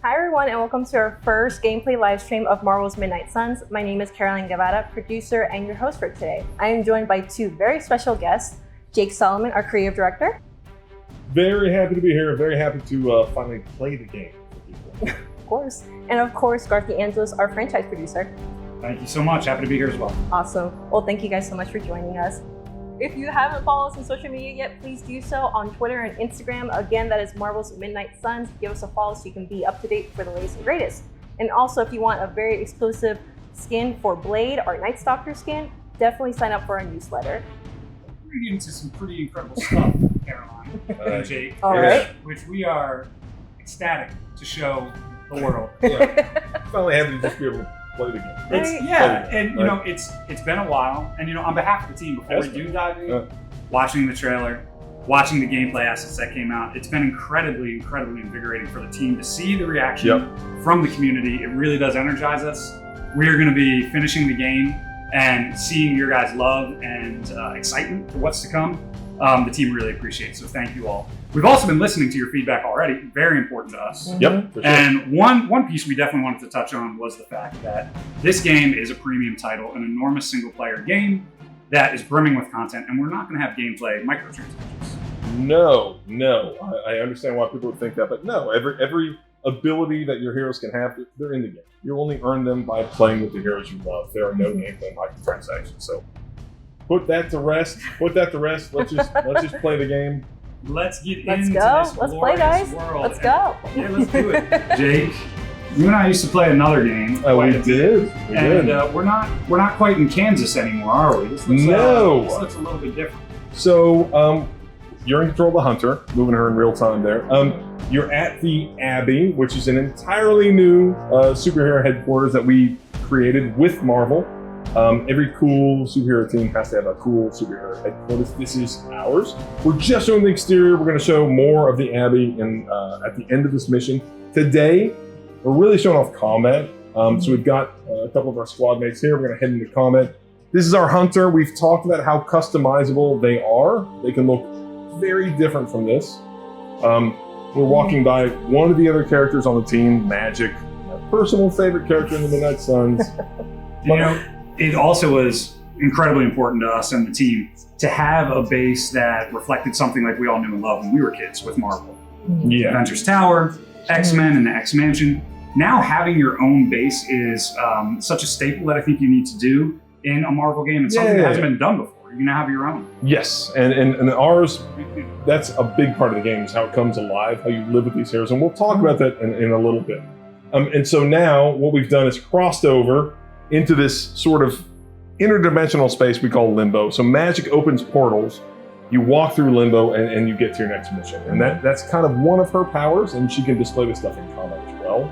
Hi everyone, and welcome to our first gameplay live stream of Marvel's Midnight Suns. My name is Caroline Guevara, producer and your host for today. I am joined by two very special guests, Jake Solomon, our creative director. Very happy to be here. Very happy to finally play the game for people. Of course. And of course, Garth Angelos, our franchise producer. Thank you so much. Happy to be here as well. Awesome. Well, thank you guys so much for joining us. If you haven't followed us on social media yet, please do so on Twitter and Instagram. Again, that is Marvel's Midnight Suns. Give us a follow so you can be up to date for the latest and greatest. And also, if you want a very exclusive skin for Blade or Night Stalker skin, definitely sign up for our newsletter. We're into some pretty incredible stuff, Caroline and Jake. All right. Which we are ecstatic to show the world. Finally happy to just be able to play the game. It's been a while, and on behalf of the team, before we do dive in, watching the trailer, watching the gameplay assets that came out, it's been incredibly invigorating for the team to see the reaction from the community. It really does energize us. We are going to be finishing the game and seeing your guys' love and excitement for what's to come. The team really appreciates, so thank you all. We've also been listening to your feedback already, very important to us. Yep, for sure. And one piece we definitely wanted to touch on was the fact that this game is a premium title, an enormous single-player game that is brimming with content, and we're not going to have gameplay microtransactions. No. I understand why people would think that, but no. Every ability that your heroes can have, they're in the game. You only earn them by playing with the heroes you love. There are no gameplay microtransactions. So put that to rest. Let's just play the game. Let's get Let's into go. this Let's play, guys. World. Let's go. Yeah, let's do it. Jake, you and I used to play another game. We did. We're not quite in Kansas anymore, are we? This looks, No. This looks a little bit different. So you're in control of the Hunter, moving her in real time there. You're at the Abbey, which is an entirely new superhero headquarters that we created with Marvel. Every cool superhero team has to have a cool superhero headquarters. This is ours. We're just showing the exterior. We're going to show more of the Abbey at the end of this mission. Today, we're really showing off combat. So we've got a couple of our squad mates here. We're going to head into combat. This is our Hunter. We've talked about how customizable they are. They can look very different from this. We're walking by one of the other characters on the team, Magic, my personal favorite character in the Midnight Suns. It also was incredibly important to us and the team to have a base that reflected something like we all knew and loved when we were kids with Marvel. Yeah. Avengers Tower, X-Men, and the X-Mansion. Now having your own base is such a staple that I think you need to do in a Marvel game. It's something that hasn't been done before. You now have your own. Yes, and ours, that's a big part of the game, is how it comes alive, how you live with these heroes. And we'll talk about that in a little bit. And so now what we've done is crossed over into this sort of interdimensional space we call Limbo. So Magic opens portals, you walk through Limbo, and you get to your next mission. And that's kind of one of her powers, and she can display this stuff in combat as well.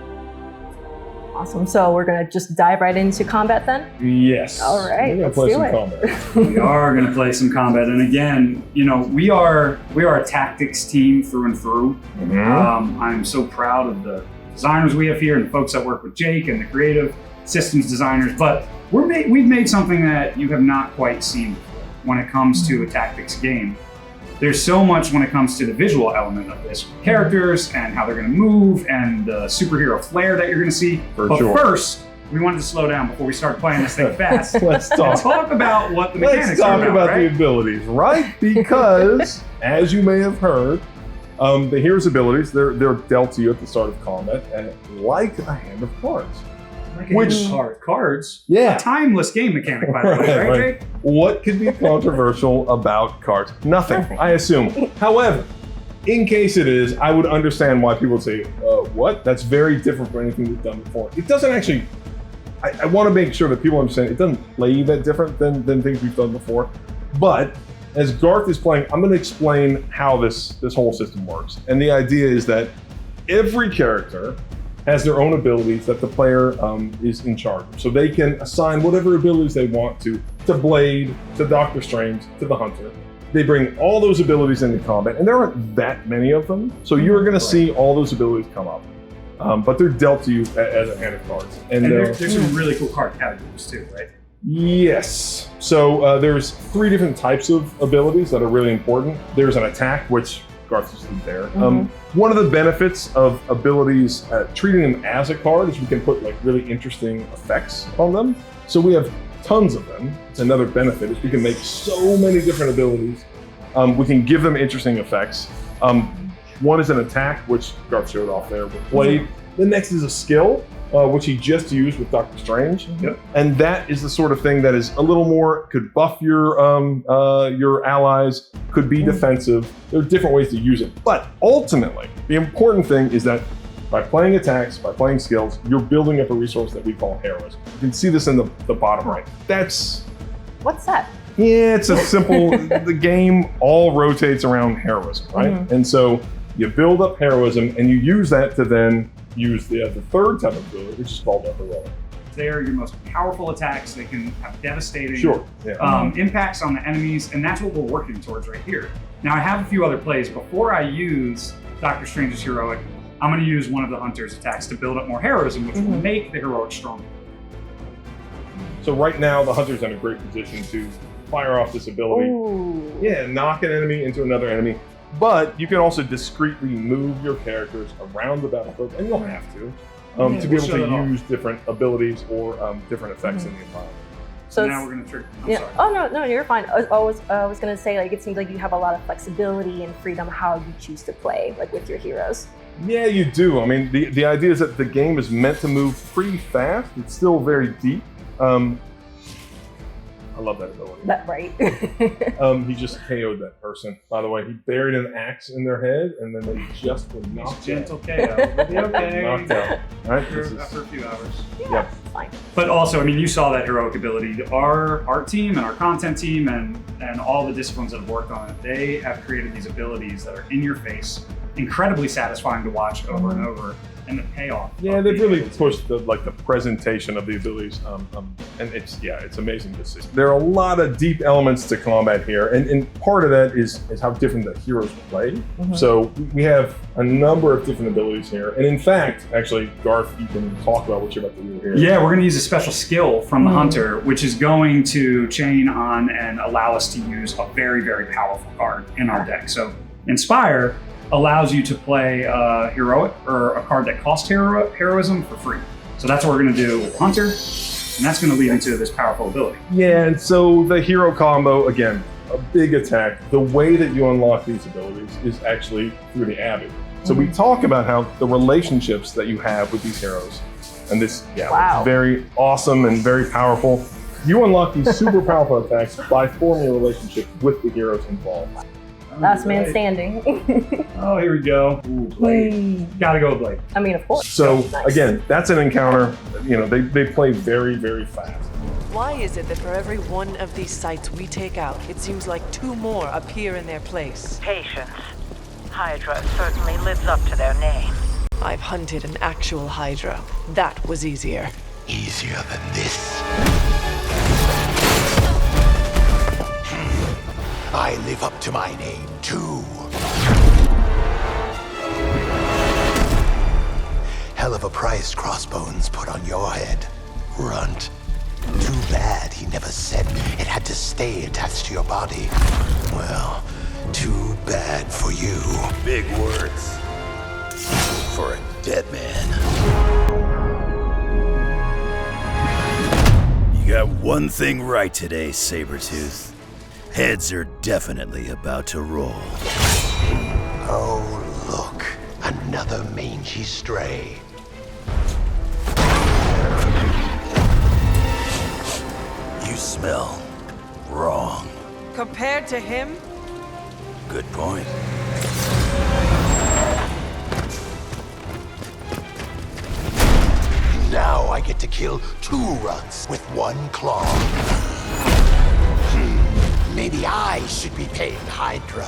Awesome. So we're going to just dive right into combat then? Yes. All right. We're going to play some combat. We are going to play some combat. And again, we are a tactics team through and through. Mm-hmm. I'm so proud of the designers we have here and the folks that work with Jake and the creative systems designers, but we've made something that you have not quite seen before when it comes to a tactics game. There's so much when it comes to the visual element of this, characters and how they're going to move and the superhero flair that you're going to see. But first, we wanted to slow down before we start playing this thing fast. Let's talk about what the mechanics are about, about right? the abilities, right? Because, as you may have heard, the hero's abilities, they're dealt to you at the start of combat, and like a hand of cards. Cards? Yeah. A timeless game mechanic, by the way, right, Jake? What could be controversial about cards? Nothing, I assume. However, in case it is, I would understand why people would say, what? That's very different from anything we've done before. It doesn't actually, I want to make sure that people understand it doesn't play that different than things we've done before. But as Garth is playing, I'm going to explain how this whole system works. And the idea is that every character has their own abilities that the player is in charge of. So they can assign whatever abilities they want to Blade, to Doctor Strange, to the Hunter. They bring all those abilities into combat, and there aren't that many of them. So you're going to see all those abilities come up. But they're dealt to you as a hand of cards. And there's some really cool card categories too, right? Yes. So there's 3 different types of abilities that are really important. There's an attack, which Garth just did there. One of the benefits of abilities, treating them as a card, is we can put like really interesting effects on them. So we have tons of them. It's another benefit is we can make so many different abilities. We can give them interesting effects. One is an attack, which Garth showed off there with Blade. The next is a skill, which he just used with Doctor Strange. And that is the sort of thing that is a little more, could buff your allies, could be defensive. There are different ways to use it. But ultimately, the important thing is that by playing attacks, by playing skills, you're building up a resource that we call heroism. You can see this in the bottom right. That's... What's that? Yeah, it's a simple, the game all rotates around heroism, right? And so you build up heroism and you use that to then use the third type of ability, which is called a heroic. They are your most powerful attacks. They can have devastating impacts on the enemies, and that's what we're working towards right here. Now, I have a few other plays. Before I use Doctor Strange's heroic, I'm going to use one of the Hunter's attacks to build up more heroism, which will make the heroic stronger. So right now, the Hunter's in a great position to fire off this ability. Yeah, knock an enemy into another enemy. But you can also discreetly move your characters around the battlefield, and you'll have to be able to use different abilities or different effects in the environment. So now we're going to trick. I'm sorry. Oh no, you're fine. I was going to say, like, it seems like you have a lot of flexibility and freedom how you choose to play, like with your heroes. Yeah, you do. I mean, the idea is that the game is meant to move pretty fast. It's still very deep. I love that ability. That right. He just KO'd that person. By the way, he buried an axe in their head, and then they just were knocked gentle out. KO. We'll be okay. Knocked out. All right. After a few hours. Yeah, fine. But also, I mean, you saw that heroic ability. Our art team and our content team and all the disciplines that have worked on it, they have created these abilities that are in your face, incredibly satisfying to watch over and over. And the payoff. Yeah, they've really pushed the presentation of the abilities, and it's amazing to see. There are a lot of deep elements to combat here, and part of that is how different the heroes play. So we have a number of different abilities here, and in fact, actually, Garth, you can talk about what you're about to do here. Yeah, we're going to use a special skill from the Hunter, which is going to chain on and allow us to use a very, very powerful card in our deck. So Inspire allows you to play heroic, or a card that costs heroism for free. So that's what we're going to do with Hunter, and that's going to lead into this powerful ability. Yeah, and so the hero combo, again, a big attack. The way that you unlock these abilities is actually through the Abbey. So we talk about how the relationships that you have with these heroes, and this is very awesome and very powerful. You unlock these super powerful attacks by forming a relationship with the heroes involved. Last man standing. Oh, here we go. Ooh, Blade. Gotta go with Blade. I mean, of course. So again, that's an encounter. You know, they play very, very fast. Why is it that for every one of these sites we take out, it seems like 2 more appear in their place? Patience. Hydra certainly lives up to their name. I've hunted an actual Hydra. That was easier. Easier than this. I live up to my name, too. Hell of a price Crossbones put on your head, runt. Too bad he never said it had to stay attached to your body. Well, too bad for you. Big words for a dead man. You got one thing right today, Sabretooth. Heads are definitely about to roll. Oh, look. Another mangy stray. You smell wrong. Compared to him? Good point. Now I get to kill 2 runts with 1 claw. Maybe I should be paying Hydra.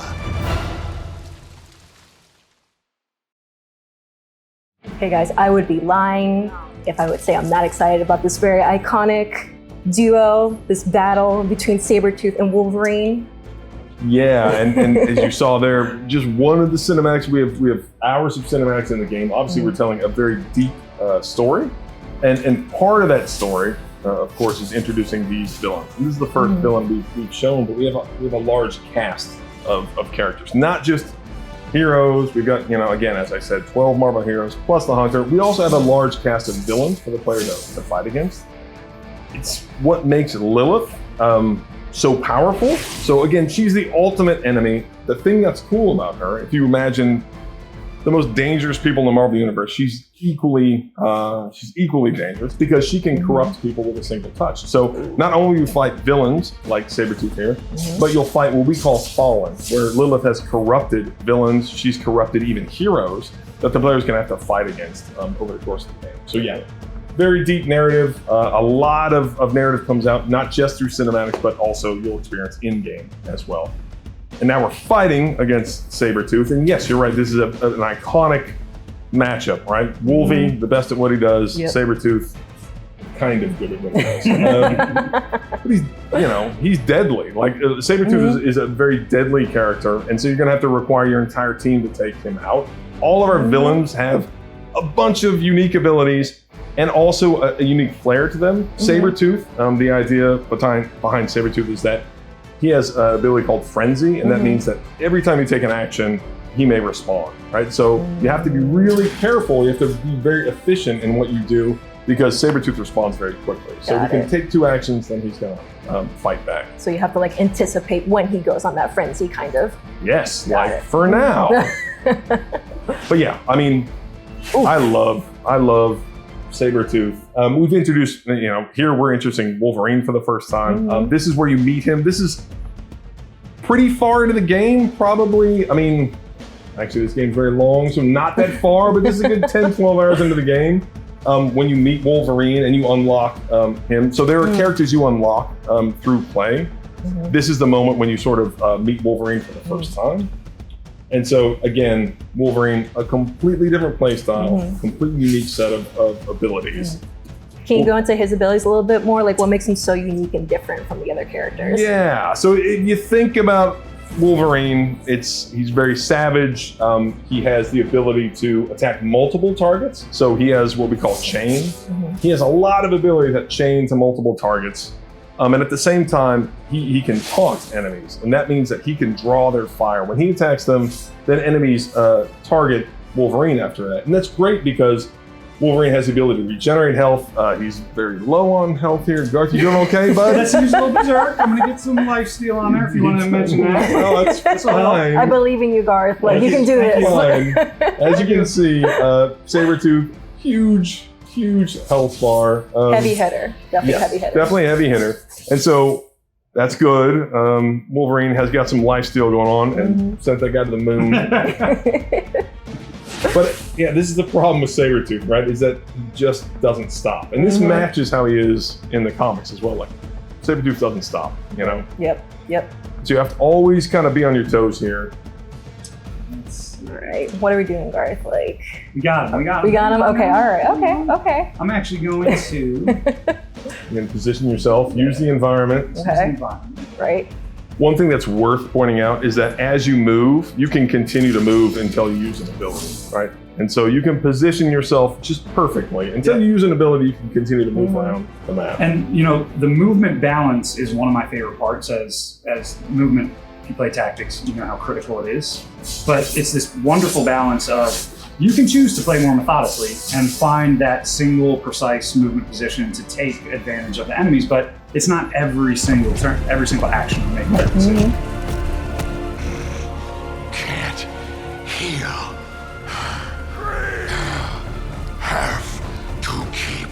Hey guys, I would be lying if I would say I'm not excited about this very iconic duo, this battle between Sabretooth and Wolverine. Yeah, and as you saw there, just one of the cinematics. We have hours of cinematics in the game. Obviously, we're telling a very deep story, and part of that story, of course, is introducing these villains. And this is the first villain we've shown, but we have a large cast of characters, not just heroes. We've got, again, as I said, 12 Marvel heroes plus the Hunter. We also have a large cast of villains for the player to fight against. It's what makes Lilith so powerful. So again, she's the ultimate enemy. The thing that's cool about her, if you imagine the most dangerous people in the Marvel Universe, she's equally dangerous because she can corrupt people with a single touch. So not only do you fight villains like Sabretooth here, but you'll fight what we call fallen, where Lilith has corrupted villains. She's corrupted even heroes that the player's gonna have to fight against over the course of the game. So yeah, very deep narrative. A lot of narrative comes out, not just through cinematics, but also you'll experience in-game as well. And now we're fighting against Sabretooth. And yes, you're right, this is an iconic matchup, right? Wolvie, the best at what he does. Yep. Sabretooth, kind of good at what he does. But he's deadly. Like, Sabretooth is a very deadly character. And so you're going to have to require your entire team to take him out. All of our villains have a bunch of unique abilities and also a unique flair to them. Sabretooth, the idea behind Sabretooth is that he has an ability called Frenzy, and that means that every time you take an action, he may respond, right? So you have to be really careful. You have to be very efficient in what you do because Sabretooth responds very quickly. So you can take 2 actions, then he's gonna fight back. So you have to like anticipate when he goes on that frenzy, kind of. Yes, for now. But yeah, I mean, I love Sabretooth. We've introduced, here we're introducing Wolverine for the first time. This is where you meet him. This is pretty far into the game, probably. I mean, actually this game's very long, so not that far, but this is a good 10, 12 hours into the game when you meet Wolverine and you unlock him. So there are characters you unlock through play. This is the moment when you sort of meet Wolverine for the first time. And so, again, Wolverine, a completely different play style, completely unique set of abilities. Can you go into his abilities a little bit more? Like, what makes him so unique and different from the other characters? Yeah, so if you think about Wolverine, he's very savage. He has the ability to attack multiple targets. So he has what we call chain. He has a lot of ability that chain to multiple targets. And at the same time, he can taunt enemies. And that means that he can draw their fire. When he attacks them, then enemies target Wolverine after that. And that's great because Wolverine has the ability to regenerate health. He's very low on health here. Garth, you doing okay, bud? That's usual berserk. I'm gonna get some lifesteal on there if you want to mention that. No, that's fine. I believe in you, Garth. Like, you can do this. Fine. As you can see, Sabretooth, huge health bar. Heavy hitter. Definitely heavy hitter. Definitely a heavy hitter. And so that's good. Wolverine has got some lifesteal going on and sent that guy to the moon. But yeah, this is the problem with Sabretooth, right? Is that he just doesn't stop. And this matches how he is in the comics as well. Like, Sabretooth doesn't stop, Yep. So you have to always kind of be on your toes here. All right. What are we doing, Garth? Like, We got him. Okay. All right. Okay. I'm actually going to You can position yourself, use the environment. Okay. Right. One thing that's worth pointing out is that as you move, you can continue to move until you use an ability, right? And so you can position yourself just perfectly. Until you use an ability, you can continue to move around the map. And the movement balance is one of my favorite parts as movement. If you play tactics, you know how critical it is. But it's this wonderful balance of you can choose to play more methodically and find that single precise movement position to take advantage of the enemies, but it's not every single turn, every single action you make that decision. Can't heal. Have to keep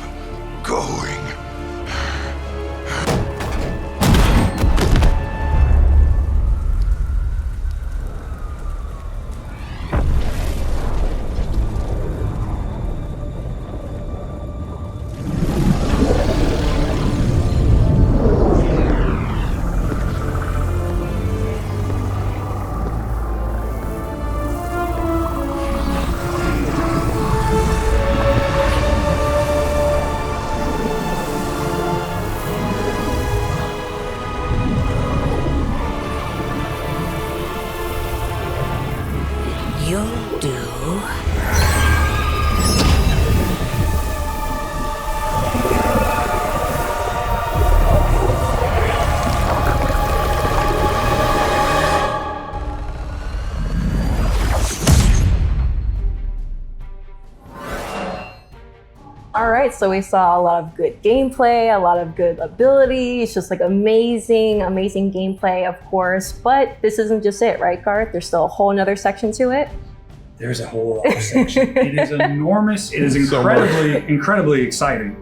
going. You'll do. right, so we saw a lot of good gameplay, a lot of good abilities, just like amazing gameplay, of course. But this isn't just it, right, Garth? There's still a whole nother section to it. There's a whole other section. It is enormous. It is incredibly exciting.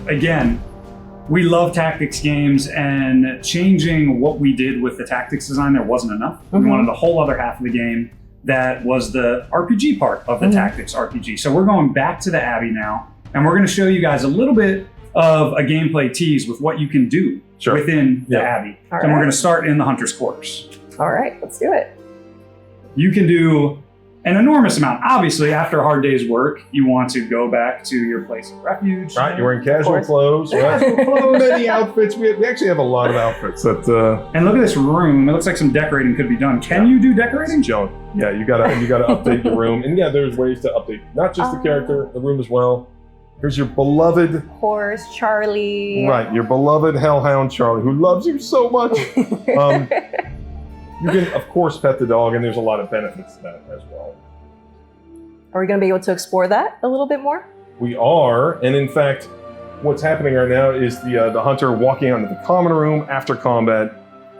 Again, we love tactics games, and changing what we did with the tactics design there wasn't enough. We wanted a whole other half of the game that was the RPG part of the tactics RPG. So we're going back to the Abbey now, and we're going to show you guys a little bit of a gameplay tease with what you can do within the Abbey. And we're going to start in the Hunter's quarters. All right, let's do it. You can do an enormous amount. Obviously, after a hard day's work, you want to go back to your place of refuge. Right, you're wearing casual clothes. Many outfits. We actually have a lot of outfits. That. And look at this room. It looks like some decorating could be done. Can you do decorating? Joan. Yeah, you gotta update the room, and there's ways to update not just the character, the room as well. Here's your beloved horse, Charlie. Right, your beloved hellhound Charlie, who loves you so much. You can, of course, pet the dog, and there's a lot of benefits to that as well. Are we going to be able to explore that a little bit more? We are, and in fact, what's happening right now is the hunter walking onto the common room after combat.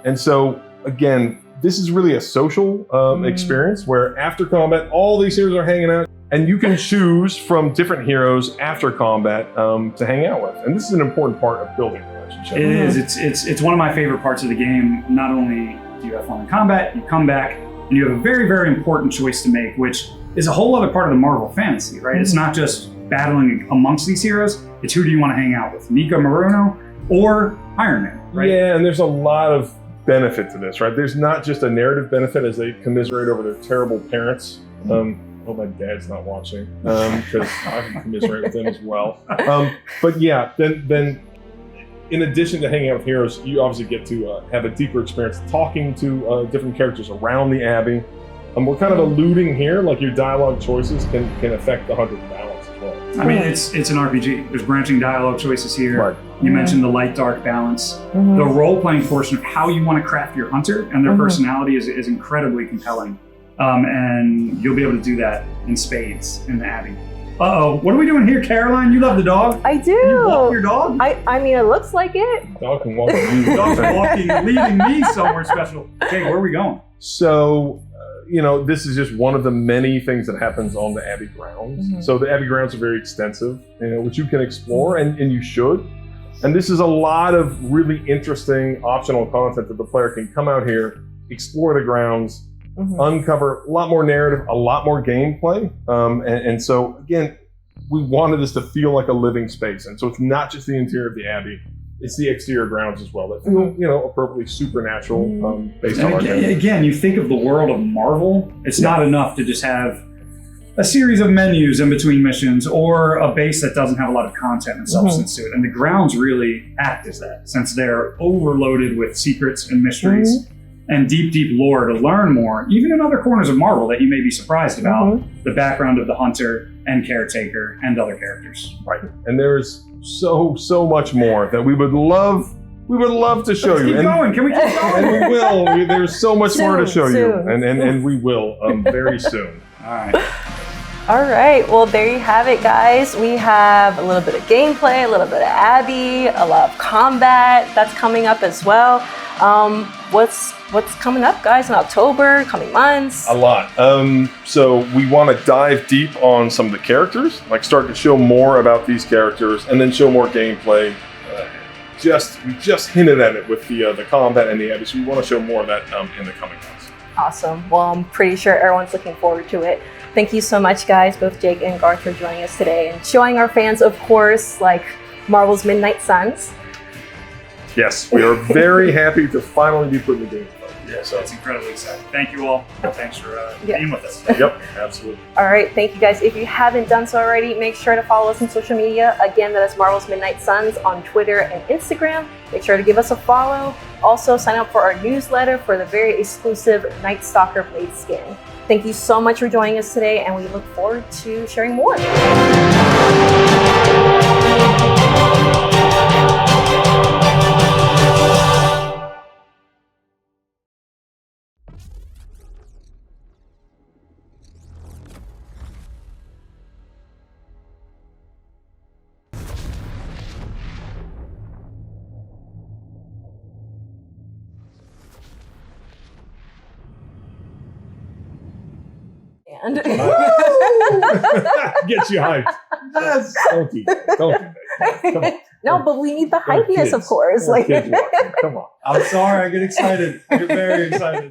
And so, again, this is really a social experience where after combat, all these heroes are hanging out, and you can choose from different heroes after combat to hang out with. And this is an important part of building a relationship. It is. It's one of my favorite parts of the game. Not only do you have fun in combat, you come back, and you have a very, very important choice to make, which is a whole other part of the Marvel fantasy, right? It's not just battling amongst these heroes, it's who do you want to hang out with, Nico Morono or Iron Man, right? Yeah, and there's a lot of benefit to this, right? There's not just a narrative benefit as they commiserate over their terrible parents. Oh, my dad's not watching, because I can commiserate with them as well. But yeah, then in addition to hanging out with heroes, you obviously get to have a deeper experience talking to different characters around the Abbey. We're kind of alluding here, like your dialogue choices can affect the Hunter's balance as well. I mean, it's an RPG. There's branching dialogue choices here. Right. You mentioned the light-dark balance. The role-playing portion of how you want to craft your Hunter and their personality is incredibly compelling. And you'll be able to do that in spades in the Abbey. Uh-oh, what are we doing here, Caroline? You love the dog? I do. You walk your dog? I mean, it looks like it. Dog can walk with you. The dog's walking, leading me somewhere special. Okay, where are we going? So, this is just one of the many things that happens on the Abbey grounds. So the Abbey grounds are very extensive, which you can explore, and you should. And this is a lot of really interesting optional content that the player can come out here, explore the grounds, uncover a lot more narrative, a lot more gameplay. And so, again, we wanted this to feel like a living space. And so it's not just the interior of the Abbey, it's the exterior grounds as well that feel, appropriately supernatural based on our game. Again, you think of the world of Marvel, it's not enough to just have a series of menus in between missions or a base that doesn't have a lot of content and substance to it. And the grounds really act as that, since they're overloaded with secrets and mysteries and deep, deep lore to learn more, even in other corners of Marvel that you may be surprised about, the background of the Hunter and Caretaker and other characters. Right. And there's so much more that we would love to show you. Keep going. Can we keep going? And we will. There's so much more to show you. And we will very soon. All right. All right, well, there you have it, guys. We have a little bit of gameplay, a little bit of Abbey, a lot of combat that's coming up as well. What's coming up, guys, in October, coming months? A lot. So we want to dive deep on some of the characters, like start to show more about these characters, and then show more gameplay. We just hinted at it with the combat and the Abbey, so we want to show more of that in the coming months. Awesome. Well, I'm pretty sure everyone's looking forward to it. Thank you so much, guys, both Jake and Garth, for joining us today and showing our fans, of course, like Marvel's Midnight Suns. Yes, we are very happy to finally be putting the game in. Yeah, so it's incredibly exciting. Thank you all. Thanks for being with us. Yep, absolutely. All right, thank you, guys. If you haven't done so already, make sure to follow us on social media. Again, that is Marvel's Midnight Suns on Twitter and Instagram. Make sure to give us a follow. Also, sign up for our newsletter for the very exclusive Night Stalker Blade skin. Thank you so much for joining us today, and we look forward to sharing more. band. Get you hyped. Yes. Don't do that. Come on. No, but we need the They're hypeness, of kids. course. They're Like, kids watching. Come on. I'm sorry, I get excited. I get very excited.